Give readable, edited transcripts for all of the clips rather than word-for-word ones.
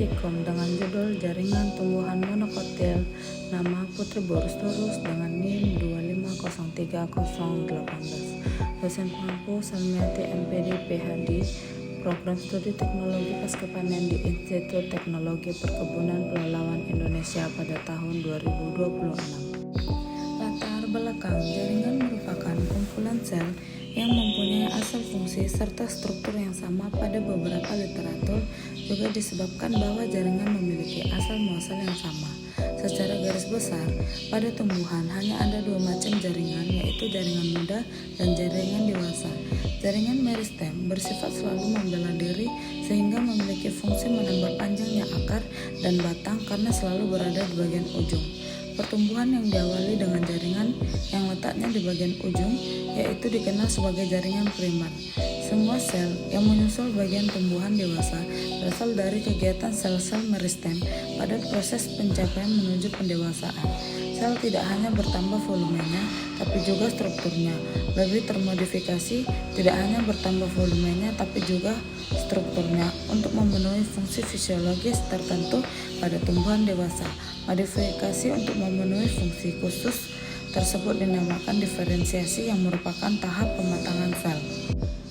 Pratikum dengan judul Jaringan Tumbuhan Monokotil, nama Putri Borustorus dengan NIM 2503018. Dosen pengampu Salmiati MPD PhD, Program Studi Teknologi Pasca Panen di Institut Teknologi Perkebunan Pelalawan Indonesia pada tahun 2026. Latar belakang jaringan merupakan kumpulan sel yang mempunyai asal fungsi serta struktur yang sama. Pada beberapa literatur juga disebabkan bahwa jaringan memiliki asal muasal yang sama. Secara garis besar, pada tumbuhan hanya ada dua macam jaringan, yaitu jaringan muda dan jaringan dewasa. Jaringan meristem bersifat selalu membela diri sehingga memiliki fungsi menambah panjangnya akar dan batang karena selalu berada di bagian ujung. Pertumbuhan yang diawali dengan jaringan yang letaknya di bagian ujung yaitu dikenal sebagai jaringan primer. Semua sel yang menyusul bagian tumbuhan dewasa berasal dari kegiatan sel-sel meristem pada proses pencapaian menuju pendewasaan. Sel tidak hanya bertambah volumenya, tapi juga strukturnya. Lebih termodifikasi, tidak hanya bertambah volumenya, tapi juga strukturnya untuk memenuhi fungsi fisiologis tertentu pada tumbuhan dewasa. Modifikasi untuk memenuhi fungsi khusus tersebut dinamakan diferensiasi yang merupakan tahap pematangan sel.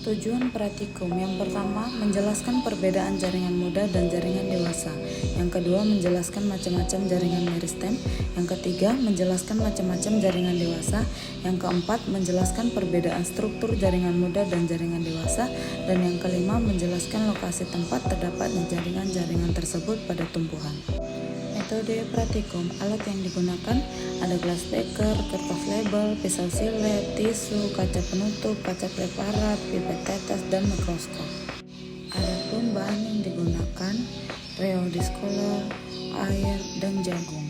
Tujuan pratikum yang pertama menjelaskan perbedaan jaringan muda dan jaringan dewasa. Yang kedua menjelaskan macam-macam jaringan meristem. Yang ketiga menjelaskan macam-macam jaringan dewasa. Yang keempat menjelaskan perbedaan struktur jaringan muda dan jaringan dewasa. Dan yang kelima menjelaskan lokasi tempat terdapatnya jaringan-jaringan tersebut pada tumbuhan. Metode pratikum, alat yang digunakan ada glass beaker, kertas label, pisau silet, tisu, kaca penutup, kaca preparat, pipet tetes, dan mikroskop. Adapun bahan yang digunakan rheodiscolor, air, dan jagung.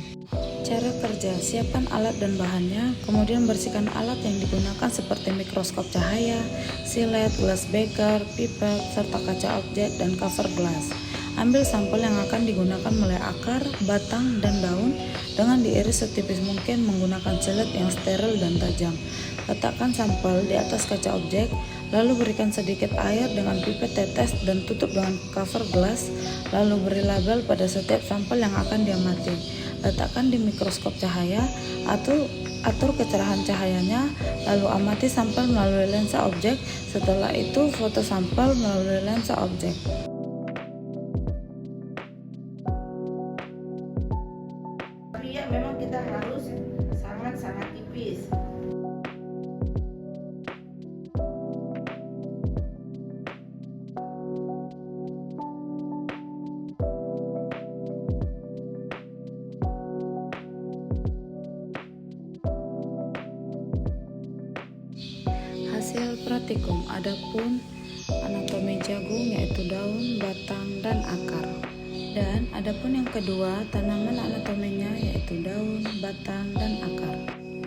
Cara kerja, siapkan alat dan bahannya, kemudian bersihkan alat yang digunakan seperti mikroskop cahaya, silet, glass beaker, pipet, serta kaca objek dan cover glass. Ambil sampel yang akan digunakan mulai akar, batang, dan daun dengan diiris setipis mungkin menggunakan silet yang steril dan tajam. Letakkan sampel di atas kaca objek, lalu berikan sedikit air dengan pipet tetes dan tutup dengan cover glass, lalu beri label pada setiap sampel yang akan diamati. Letakkan di mikroskop cahaya atau atur kecerahan cahayanya, lalu amati sampel melalui lensa objek. Setelah itu foto sampel melalui lensa objek. Ya, memang kita harus sangat-sangat tipis. Hasil pratikum, adapun anatomi jagung yaitu daun, batang, dan akar. Dan adapun yang kedua, tanaman anatominya yaitu daun, batang, dan akar.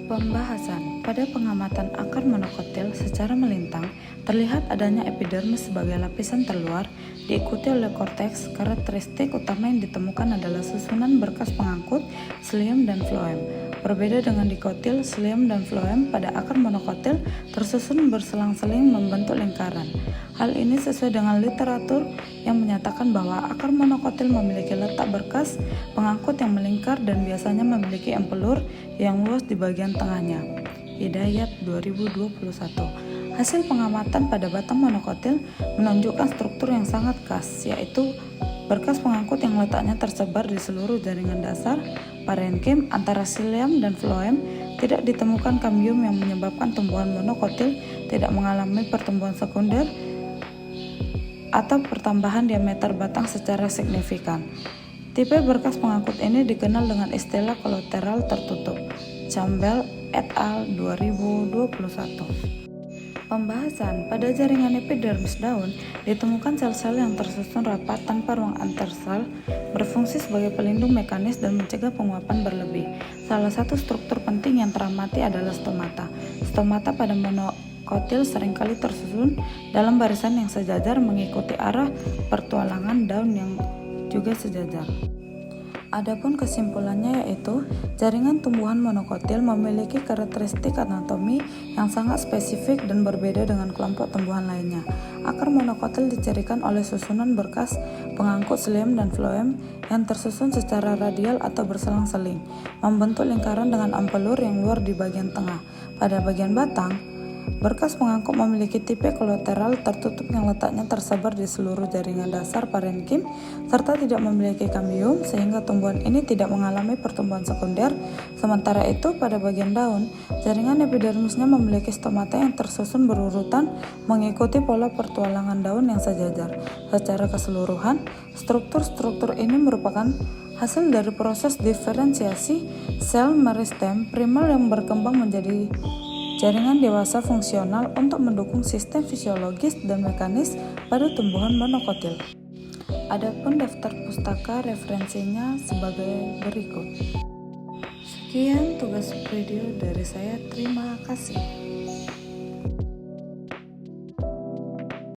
Pembahasan, pada pengamatan akar monokotil secara melintang, terlihat adanya epidermis sebagai lapisan terluar, diikuti oleh korteks. Karakteristik utama yang ditemukan adalah susunan berkas pengangkut, xilium dan floem. Berbeda dengan dikotil, xilium dan floem pada akar monokotil tersusun berselang-seling membentuk lingkaran. Hal ini sesuai dengan literatur yang menyatakan bahwa akar monokotil memiliki letak berkas pengangkut yang melingkar dan biasanya memiliki empelur yang luas di bagian tengahnya. Hidayat 2021. Hasil pengamatan pada batang monokotil menunjukkan struktur yang sangat khas, yaitu berkas pengangkut yang letaknya tersebar di seluruh jaringan dasar parenkim antara xilium dan floem. Tidak ditemukan kambium yang menyebabkan tumbuhan monokotil tidak mengalami pertumbuhan sekunder atau pertambahan diameter batang secara signifikan. Tipe berkas pengangkut ini dikenal dengan istilah kolateral tertutup. Campbell et al. 2021. Pembahasan, pada jaringan epidermis daun ditemukan sel-sel yang tersusun rapat tanpa ruang antar sel, berfungsi sebagai pelindung mekanis dan mencegah penguapan berlebih. Salah satu struktur penting yang teramati adalah stomata. Stomata pada monokotil seringkali tersusun dalam barisan yang sejajar mengikuti arah pertualangan daun yang juga sejajar. Adapun kesimpulannya yaitu jaringan tumbuhan monokotil memiliki karakteristik anatomi yang sangat spesifik dan berbeda dengan kelompok tumbuhan lainnya. Akar monokotil dicirikan oleh susunan berkas pengangkut xilem dan floem yang tersusun secara radial atau berselang-seling, membentuk lingkaran dengan ampelur yang luar di bagian tengah. Pada bagian batang, berkas pengangkut memiliki tipe kolateral tertutup yang letaknya tersebar di seluruh jaringan dasar parenkim serta tidak memiliki kambium sehingga tumbuhan ini tidak mengalami pertumbuhan sekunder. Sementara itu pada bagian daun, jaringan epidermisnya memiliki stomata yang tersusun berurutan mengikuti pola pertualangan daun yang sejajar. Secara keseluruhan, struktur-struktur ini merupakan hasil dari proses diferensiasi sel meristem primer yang berkembang menjadi jaringan dewasa fungsional untuk mendukung sistem fisiologis dan mekanis pada tumbuhan monokotil. Adapun daftar pustaka referensinya sebagai berikut. Sekian tugas video dari saya, terima kasih.